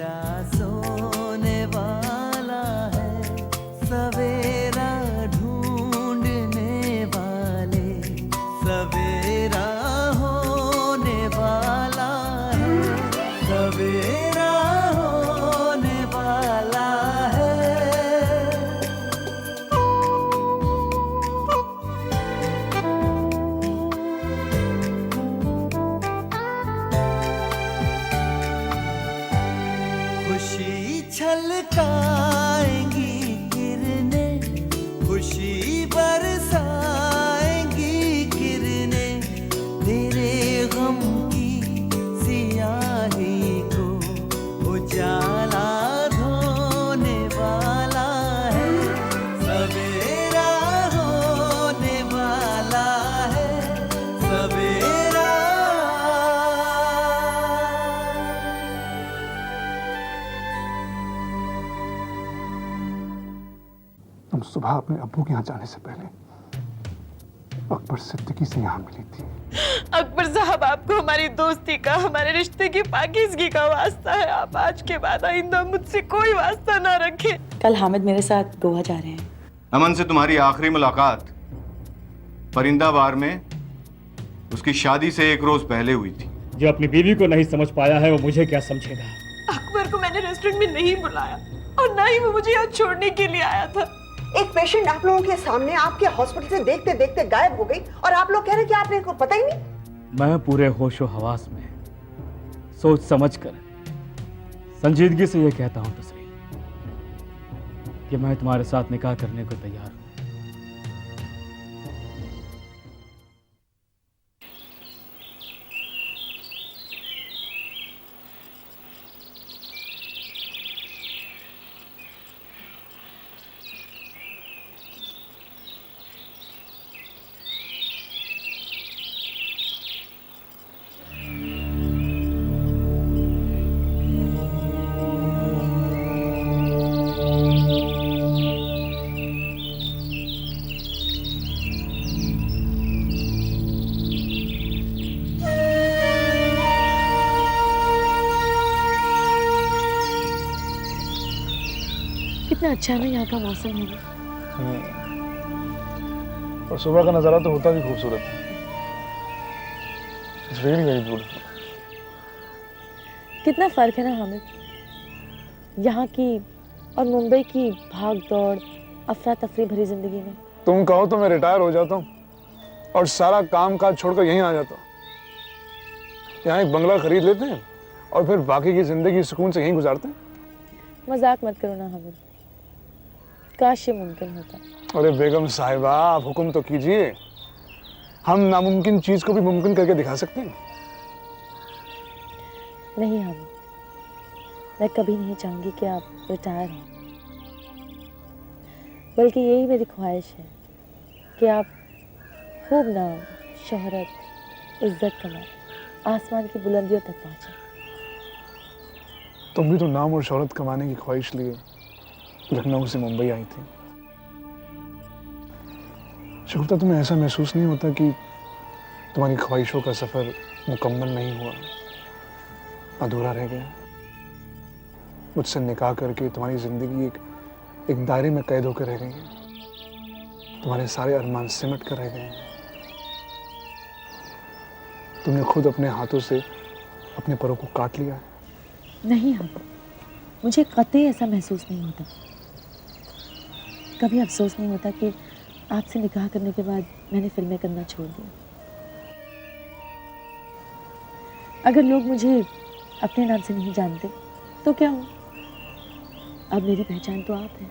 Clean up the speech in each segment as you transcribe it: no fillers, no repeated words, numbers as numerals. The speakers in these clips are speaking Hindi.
मेरा सोने वाला है, सवेरा ढूंढने वाले, सवेरा होने वाला है, सवेरा होने वाला है। खुशी छलकाएंगी किरणें, खुशी बरसाएंगी किरणें, तेरे गम की सियाही को उजाला धोने वाला है, सवेरा होने वाला है, सवेरा। तुम सुबह अपने अब्बू के यहाँ जाने से पहले अकबर सिद्दीकी से यहाँ मिली थी। अकबर साहब, आपको हमारी दोस्ती का, हमारे रिश्ते की पाकीज़गी का वास्ता है। आप आज के बाद आइंदा मुझसे कोई वास्ता ना रखें। कल हामिद मेरे साथ गोवा जा रहे हैं। अमन से तुम्हारी आखिरी मुलाकात परिंदाबार में उसकी शादी से एक रोज पहले हुई थी। जो अपनी बीवी को नहीं समझ पाया है वो मुझे क्या समझेगा। अकबर को मैंने रेस्टोरेंट में नहीं बुलाया और ना ही वो मुझे यहाँ छोड़ने के लिए आया था। एक पेशेंट आप लोगों के सामने आपके हॉस्पिटल से देखते देखते गायब हो गई और आप लोग कह रहे हैं कि आपने को पता ही नहीं। मैं पूरे होशो हवास में सोच समझ कर संजीदगी से ये कहता हूं तस्वीर कि मैं तुम्हारे साथ निकाह करने को तैयार हूं। कितना अच्छा है ना यहाँ का मौसम है। और सुबह का नजारा तो होता भी खूबसूरत है। It's really very beautiful. कितना फर्क है ना हामिद, यहाँ की और मुंबई की भाग दौड़ अफरा तफरी भरी जिंदगी में। तुम कहो तो मैं रिटायर हो जाता हूँ और सारा काम काज छोड़कर यहीं आ जाता हूँ। यहाँ एक बंगला खरीद लेते हैं और फिर बाकी की जिंदगी सुकून से यहीं गुजारते हैं। मजाक मत करो ना हामिद, काश ये मुमकिन होता। अरे बेगम साहिबा, आप हुक्म तो कीजिए, हम नामुमकिन चीज को भी मुमकिन करके दिखा सकते हैं। नहीं हामिद, मैं कभी नहीं चाहूंगी कि आप रिटायर हों, बल्कि यही मेरी ख्वाहिश है कि आप खूब नाम, शोहरत, इज्जत कमाएं, आसमान की बुलंदियों तक पहुंचे। तुम भी तो नाम और शोहरत कमाने की ख्वाहिश लिए लखनऊ से मुंबई आई थी। शुक्र, तुम्हें ऐसा महसूस नहीं होता कि तुम्हारी ख्वाहिशों का सफर मुकम्मल नहीं हुआ, अधूरा रह गया? मुझसे निकाह करके तुम्हारी जिंदगी एक दायरे में कैद होकर रह गई है। तुम्हारे सारे अरमान सिमट कर रह गए हैं। तुमने खुद अपने हाथों से अपने परों को काट लिया है। नहीं हामिद, मुझे कतई ऐसा महसूस नहीं होता। कभी अफसोस नहीं होता कि आपसे निकाह करने के बाद मैंने फिल्में करना छोड़ दिया। अगर लोग मुझे अपने नाम से नहीं जानते तो क्या हो, अब मेरी पहचान तो आप हैं।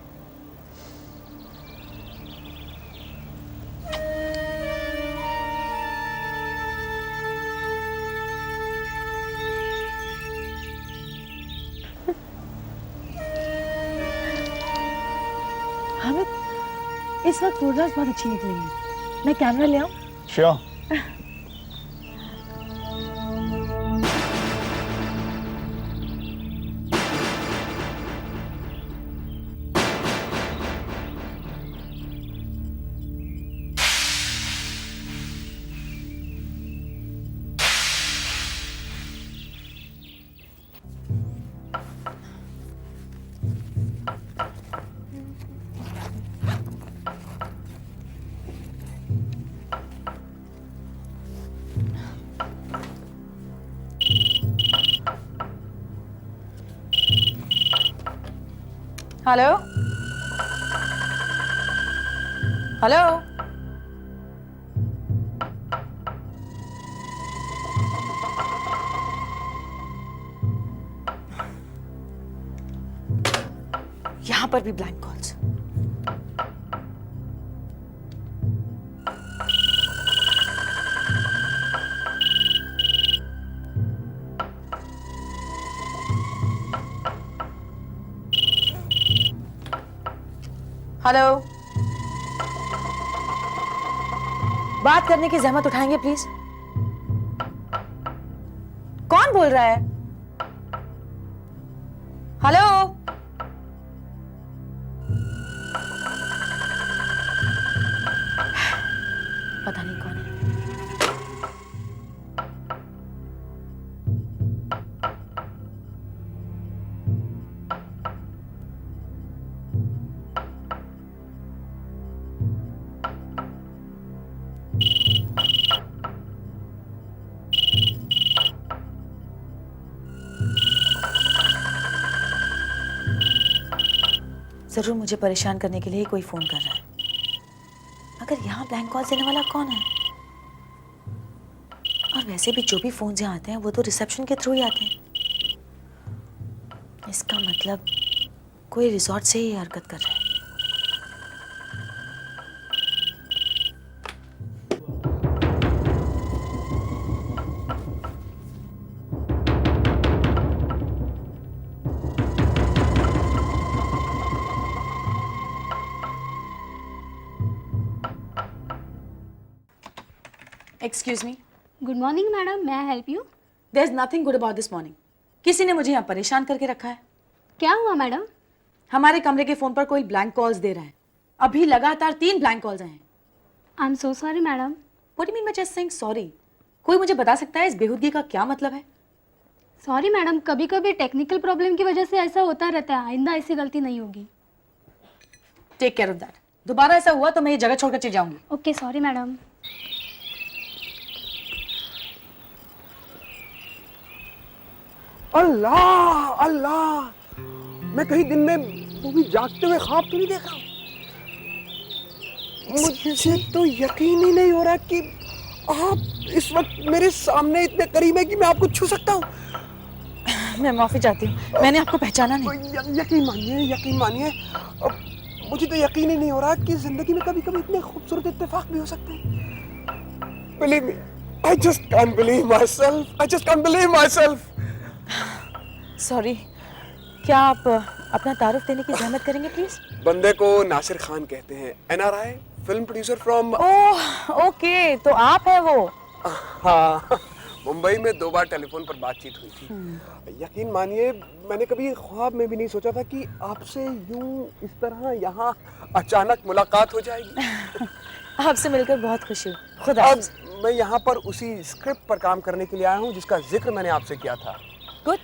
हामिद, इस वक्त फोटोग्राफ्स बहुत अच्छी निकलेंगी। मैं कैमरा ले आऊं? श्योर। हेलो हेलो यहां पर भी ब्लैंक कॉल्स। हेलो, बात करने की जहमत उठाएंगे प्लीज। कौन बोल रहा है? हेलो, पता नहीं कौन है। जरूर मुझे परेशान करने के लिए ही कोई फोन कर रहा है। मगर यहाँ ब्लैंक कॉल देने वाला कौन है? और वैसे भी जो भी फोन यहाँ आते हैं वो तो रिसेप्शन के थ्रू ही आते हैं। इसका मतलब कोई रिजॉर्ट से ही हरकत कर रहा है। Excuse me. Good morning madam, may I help you? There's nothing good about this morning. किसी ने मुझे यहाँ परेशान करके रखा है। क्या हुआ मैडम? हमारे कमरे के फोन पर कोई ब्लैंक कॉल्स दे रहा है। अभी लगातार 3 ब्लैंक कॉल्स आए हैं। I am so sorry madam. What do you mean by just saying sorry? कोई मुझे बता सकता है इस बेहूदगी का क्या मतलब है? सॉरी मैडम, कभी कभी टेक्निकल प्रॉब्लम की वजह से ऐसा होता रहता है। आइंदा ऐसी गलती नहीं होगी। Take care of that. दोबारा ऐसा हुआ तो मैं ये जगह छोड़कर चली जाऊंगी। Okay sorry madam. अल्लाह अल्लाह, मैं कहीं दिन में मूवी जागते हुए ख्वाब तो नहीं देखा? मुझे तो यकीन ही नहीं हो रहा कि आप इस वक्त मेरे सामने इतने करीब है कि मैं आपको छू सकता हूँ। मैं माफी चाहती हूँ, मैंने आपको पहचाना नहीं। यकीन मानिए, मुझे तो यकीन ही नहीं हो रहा कि जिंदगी में कभी कभी इतने खूबसूरत इत्तेफाक भी हो सकते हैं। Believe me, I just can't believe myself. I just can't believe myself. Sorry, क्या आप अपना तारुफ देने की जहमत करेंगे प्लीज? बंदे को नासिर खान कहते हैं, NRI, film producer from. Oh okay, तो आप हैं वो। हाँ, मुंबई में 2 बार टेलीफोन पर बातचीत हुई थी। यकीन मानिए, मैंने कभी ख्वाब में भी नहीं सोचा था कि आपसे यूं इस तरह यहाँ अचानक मुलाकात हो जाएगी। आपसे मिलकर बहुत खुशी हुई। खुदा अब हाफिज़। मैं यहाँ पर उसी स्क्रिप्ट पर काम करने के लिए आया हूँ जिसका जिक्र मैंने आपसे किया था, गुड।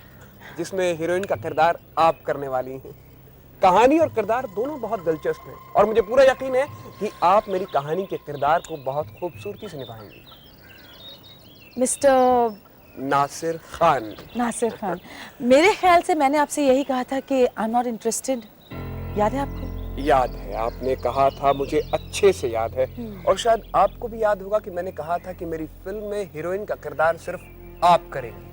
जिसमें हीरोइन का किरदार आप करने वाली हैं। कहानी और किरदार दोनों बहुत दिलचस्प हैं और मुझे पूरा यकीन है कि आप मेरी कहानी के किरदार को बहुत खूबसूरती से निभाएंगी। मिस्टर नासिर खान। नासिर खान, मेरे ख्याल से मैंने आपसे यही कहा था कि आई एम नॉट इंटरेस्टेड। याद है आपको? याद है, आपने कहा था, मुझे अच्छे से याद है। और शायद आपको भी याद होगा कि मैंने कहा था कि मेरी फिल्म में हीरोइन का किरदार सिर्फ आप करेंगी।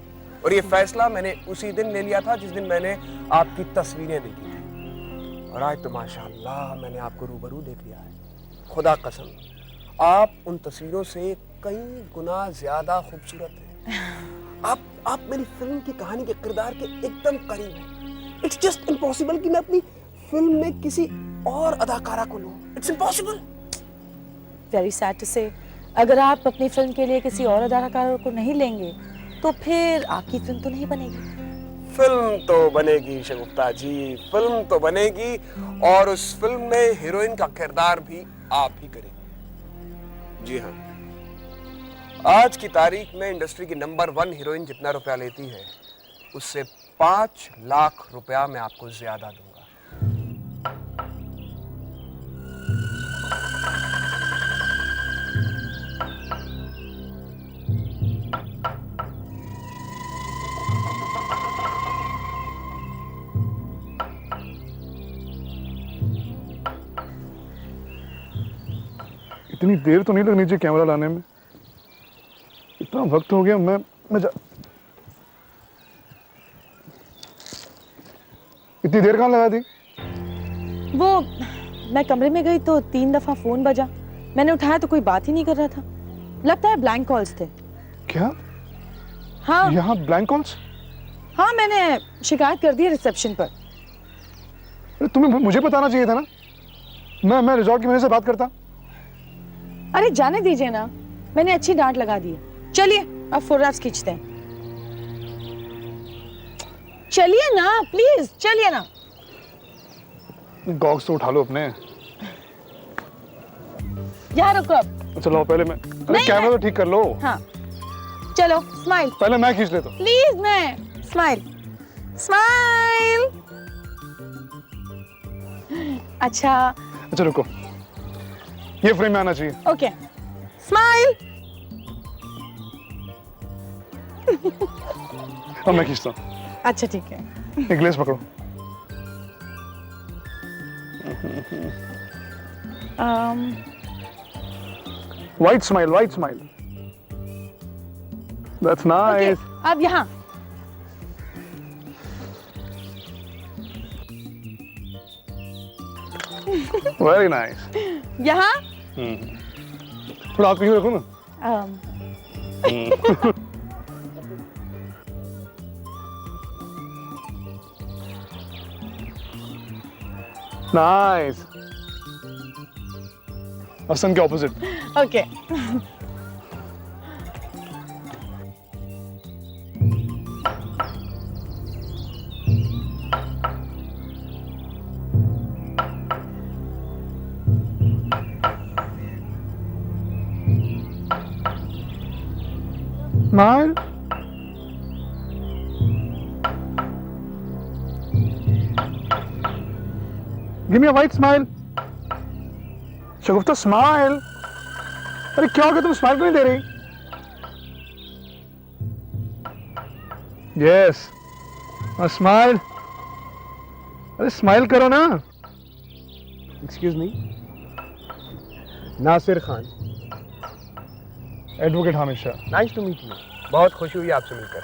और ये फैसला मैंने उसी दिन ले लिया था जिस दिन मैंने आपकी तस्वीरें देखी थी। और आज तो माशाअल्लाह मैंने आपको रूबरू देख लिया है। खुदा कसम, आप उन तस्वीरों से कई गुना ज्यादा खूबसूरत हैं। आप मेरी फिल्म की कहानी के किरदार के एकदम करीब हैं। इट्स जस्ट इम्पॉसिबल कि मैं अपनी फिल्म में किसी और अदाकारा को लूं। It's impossible. Very sad to say, अगर आप अपनी फिल्म के लिए किसी और अदाकारा को नहीं लेंगे तो फिर आपकी फिल्म तो नहीं बनेगी। फिल्म तो बनेगी शगुफ्ता जी, फिल्म तो बनेगी, और उस फिल्म में हीरोइन का किरदार भी आप ही करेंगे। जी हाँ, आज की तारीख में इंडस्ट्री की नंबर 1 हीरोइन जितना रुपया लेती है, उससे 5 लाख रुपया मैं आपको ज्यादा दूंगा। इतनी देर तो नहीं लगनी चाहिए कैमरा लाने में। इतना वक्त हो गया। मैं इतनी देर कहाँ लगा दी? वो मैं कमरे में गई तो 3 दफा फोन बजा, मैंने उठाया तो कोई बात ही नहीं कर रहा था। लगता है ब्लैंक कॉल्स थे। क्या? हाँ यहाँ ब्लैंक कॉल्स? हाँ, मैंने शिकायत कर दी रिसेप्शन पर। अरे तुम्हें मुझे बताना चाहिए था ना। मैं रिजॉर्ट की मैनेजर से बात करता। अरे जाने दीजिए ना, मैंने अच्छी डांट लगा दी है। चलिए अब फोटोग्राफ्स खींचते हैं। चलिए ना प्लीज, चलिए ना। गॉग्स तो उठा लो अपने। यहाँ रुको अब। चलो पहले मैं, अरे नहीं, कैमरा तो ठीक कर लो। हाँ चलो, स्माइल। पहले मैं खींच लेता हूँ। प्लीज, मैं स्माइल स्माइल। अच्छा रुको, ये फ्रेम में आना चाहिए। Okay, smile. अब मैं खींचता हूँ। अच्छा ठीक है। एक ग्लेस पकड़ो। White smile, white smile. That's nice. अब यहाँ। Very nice. यहाँ। थोड़ा हाथ कहीं रखो ना। नाइस। हसन के opposite. Okay. Smile. Give me a white smile. Shagufta smile. अरे क्या हो गया, तुम स्माइल क्यों नहीं दे रही? Yes, smile. अरे स्माइल करो ना। Excuse me, Nasir Khan. Advocate Hamid Shah. Nice to meet you. बहुत खुशी हुई आपसे मिलकर।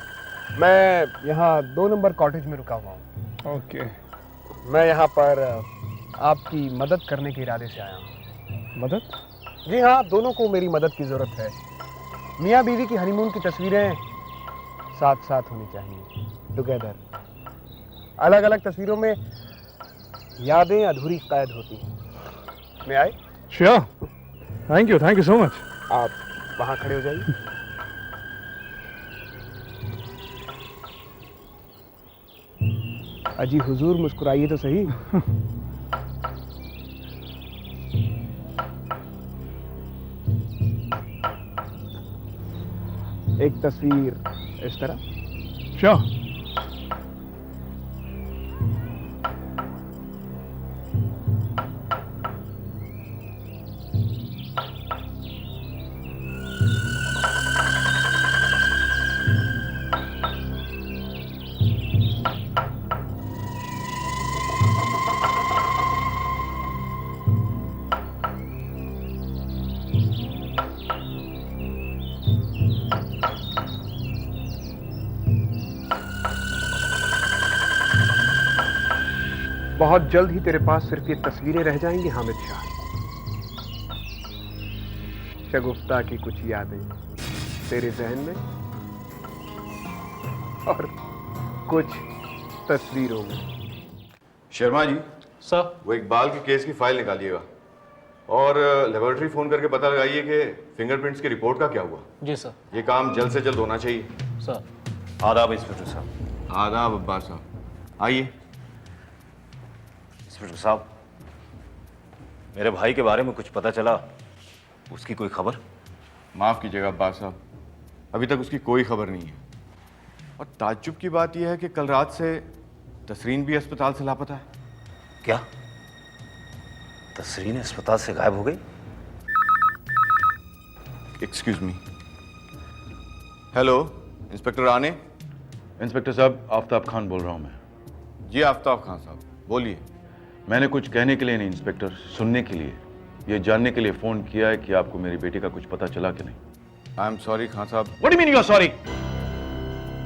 मैं यहाँ 2 नंबर कॉटेज में रुका हुआ हूँ। ओके। मैं यहाँ पर आपकी मदद करने के इरादे से आया हूँ। मदद? जी हाँ, दोनों को मेरी मदद की ज़रूरत है। मियाँ बीवी की हनीमून की तस्वीरें साथ साथ होनी चाहिए, टुगेदर। अलग अलग तस्वीरों में यादें अधूरी कैद होती हैं। मैं आए? Sure. Thank you so much. आप वहाँ खड़े हो जाइए। अजी हुजूर, मुस्कुराइए तो सही। एक तस्वीर इस तरह। श्योर। बहुत जल्द ही तेरे पास सिर्फ ये तस्वीरें रह जाएंगी हामिद शाह। शगुफ्ता की कुछ यादें तेरे जहन में और कुछ तस्वीरों में। शर्मा जी, सर। वो इकबाल के केस की फाइल निकालिएगा और लेबोरेटरी फोन करके पता लगाइए कि फिंगरप्रिंट्स की रिपोर्ट का क्या हुआ। जी सर। ये काम जल्द से जल्द होना चाहिए। सर। आदाब इंस्पेक्टर साहब। आदाब अब्बास साहब, आइए। इंस्पेक्टर साहब, मेरे भाई के बारे में कुछ पता चला? उसकी कोई खबर? माफ़ कीजिएगा अब्बास साहब, अभी तक उसकी कोई खबर नहीं है। और ताज्जुब की बात यह है कि कल रात से तसरीन भी अस्पताल से लापता है। क्या तसरीन अस्पताल से गायब हो गई? Excuse me. Hello, inspector Rane. Inspector साहब, आफ्ताब खान बोल रहा हूँ मैं। जी आफ्ताब खान साहब, बोलिए। मैंने कुछ कहने के लिए नहीं इंस्पेक्टर, सुनने के लिए। ये जानने के लिए फोन किया है कि आपको मेरी बेटी का कुछ पता चला कि नहीं। आई एम सॉरी खान साहब। What do mean you are sorry?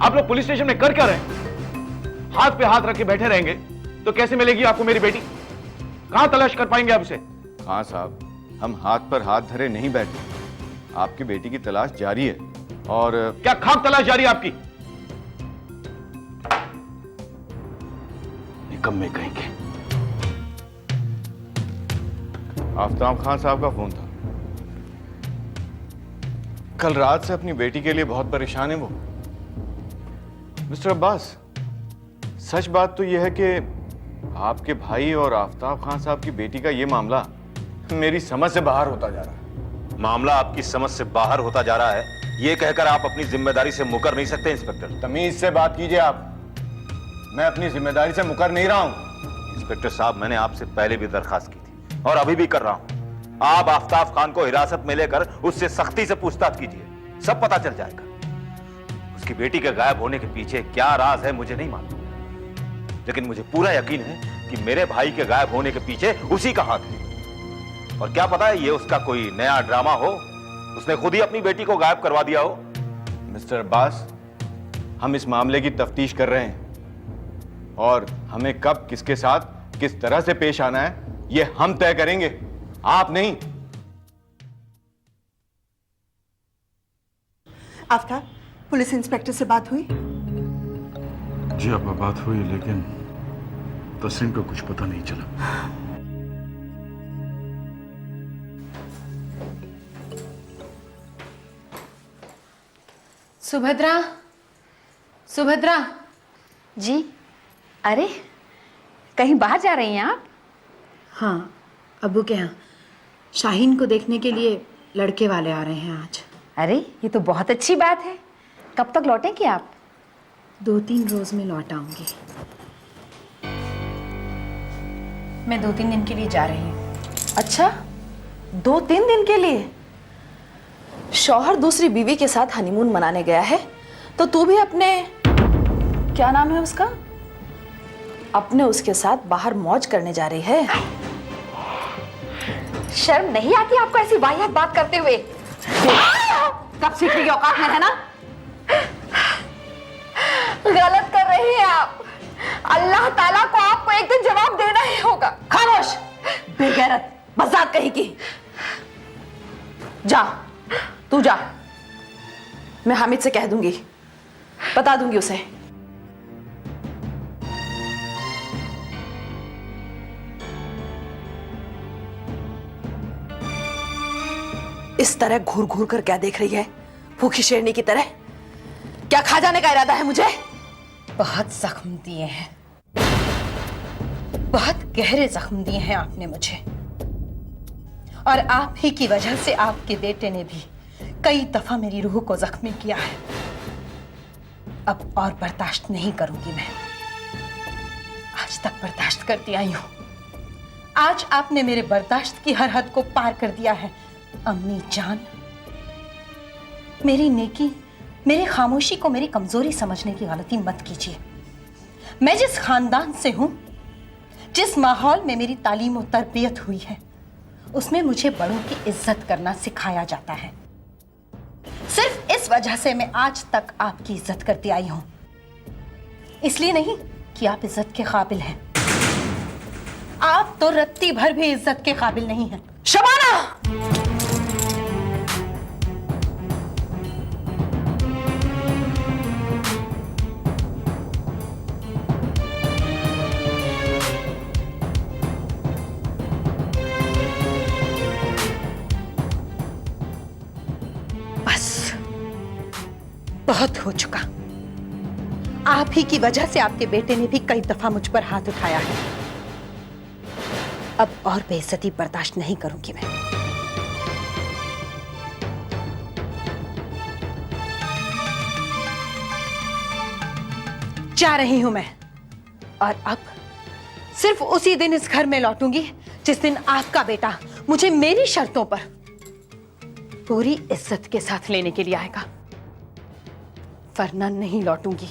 आप लोग पुलिस स्टेशन में कर क्या रहे? हाथ पे हाथ रख के बैठे रहेंगे तो कैसे मिलेगी आपको मेरी बेटी? कहां तलाश कर पाएंगे आप इसे? खान साहब, हम हाथ पर हाथ धरे नहीं बैठे, आपकी बेटी की तलाश जारी है। और क्या खाक तलाश जारी है आपकी? निकम्मे कहेंगे। आफ्ताब खान साहब का फोन था। कल रात से अपनी बेटी के लिए बहुत परेशान है वो। मिस्टर अब्बास, सच बात तो यह है कि आपके भाई और आफ्ताब खान साहब की बेटी का यह मामला मेरी समझ से बाहर होता जा रहा है। मामला आपकी समझ से बाहर होता जा रहा है, यह कहकर आप अपनी जिम्मेदारी से मुकर नहीं सकते इंस्पेक्टर। तमीज से बात कीजिए आप। मैं अपनी जिम्मेदारी से मुकर नहीं रहा हूं। इंस्पेक्टर साहब, मैंने आपसे पहले भी दरखास्त की थी और अभी भी कर रहा हूं। आप आफ्ताब खान को हिरासत में लेकर उससे सख्ती से पूछताछ कीजिए, सब पता चल जाएगा। उसकी बेटी के गायब होने के पीछे क्या राज है मुझे नहीं मालूम, लेकिन मुझे पूरा यकीन है कि मेरे भाई के गायब होने के पीछे उसी का हाथ है। और क्या पता है ये उसका कोई नया ड्रामा हो, उसने खुद ही अपनी बेटी को गायब करवा दिया हो। मिस्टर अब्बास, हम इस मामले की तफ्तीश कर रहे हैं और हमें कब किसके साथ किस तरह से पेश आना है ये हम तय करेंगे, आप नहीं। आफ्ताब, पुलिस इंस्पेक्टर से बात हुई? जी आपका बात हुई, लेकिन तस्लीम को कुछ पता नहीं चला। सुभद्रा, सुभद्रा जी, अरे कहीं बाहर जा रही हैं आप? हाँ, अब्बू के यहाँ शाहीन को देखने के लिए लड़के वाले आ रहे हैं आज। अरे ये तो बहुत अच्छी बात है। कब तक लौटेंगे आप? 2-3 रोज में लौट आऊंगी। मैं 2-3 दिन के लिए जा रही हूँ। अच्छा, 2-3 दिन के लिए? शौहर दूसरी बीवी के साथ हनीमून मनाने गया है तो तू भी अपने, क्या नाम है उसका, अपने उसके साथ बाहर मौज करने जा रही है। शर्म नहीं आती आपको ऐसी वाहियात बात करते हुए? कब सीखने की औकात में है ना? गलत कर रही हैं आप। अल्लाह ताला को आपको एक दिन जवाब देना ही होगा। खामोश, बेगैरत, मजाक कही की। जा, तू जा, मैं हामिद से कह दूंगी, बता दूंगी उसे। इस तरह घूर घूर कर क्या देख रही है, भूखी शेरनी की तरह? क्या खा जाने का इरादा है मुझे? बहुत जख्म दिए हैं, बहुत गहरे जख्म दिए हैं आपने मुझे, और आप ही की वजह से आपके बेटे ने भी कई दफा मेरी रूह को जख्मी किया है। अब और बर्दाश्त नहीं करूंगी मैं। आज तक बर्दाश्त करती आई हूं, आज आपने मेरे बर्दाश्त की हर हद को पार कर दिया है। अम्मी जान, मेरी नेकी, मेरी खामोशी को मेरी कमजोरी समझने की गलती मत कीजिए। मैं जिस खानदान से हूं, जिस माहौल में मेरी तालीम और तरबियत हुई है, उसमें मुझे बड़ों की इज्जत करना सिखाया जाता है। सिर्फ इस वजह से मैं आज तक आपकी इज्जत करती आई हूं, इसलिए नहीं कि आप इज्जत के काबिल हैं। आप तो रत्ती भर भी इज्जत के काबिल नहीं हैं। शबाना! बहुत हो चुका। आप ही की वजह से आपके बेटे ने भी कई दफा मुझ पर हाथ उठाया है। अब और बेइज्जती बर्दाश्त नहीं करूंगी मैं। जा रही हूं मैं, और अब सिर्फ उसी दिन इस घर में लौटूंगी जिस दिन आपका बेटा मुझे मेरी शर्तों पर पूरी इज्जत के साथ लेने के लिए आएगा, वरना नहीं लौटूंगी।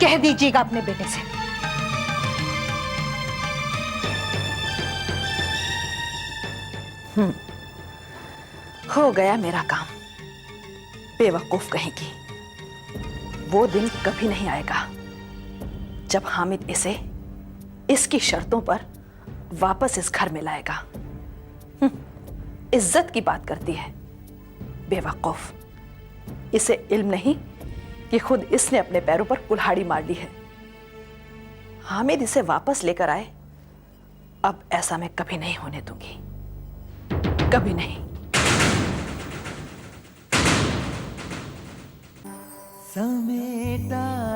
कह दीजिएगा अपने बेटे से। हो गया मेरा काम। बेवकूफ कहेगी। वो दिन कभी नहीं आएगा जब हामिद इसे इसकी शर्तों पर वापस इस घर में लाएगा। इज्जत की बात करती है बेवकूफ। इसे इल्म नहीं कि खुद इसने अपने पैरों पर कुल्हाड़ी मार ली है। हामिद इसे वापस लेकर आए, अब ऐसा मैं कभी नहीं होने दूंगी, कभी नहीं। समेटा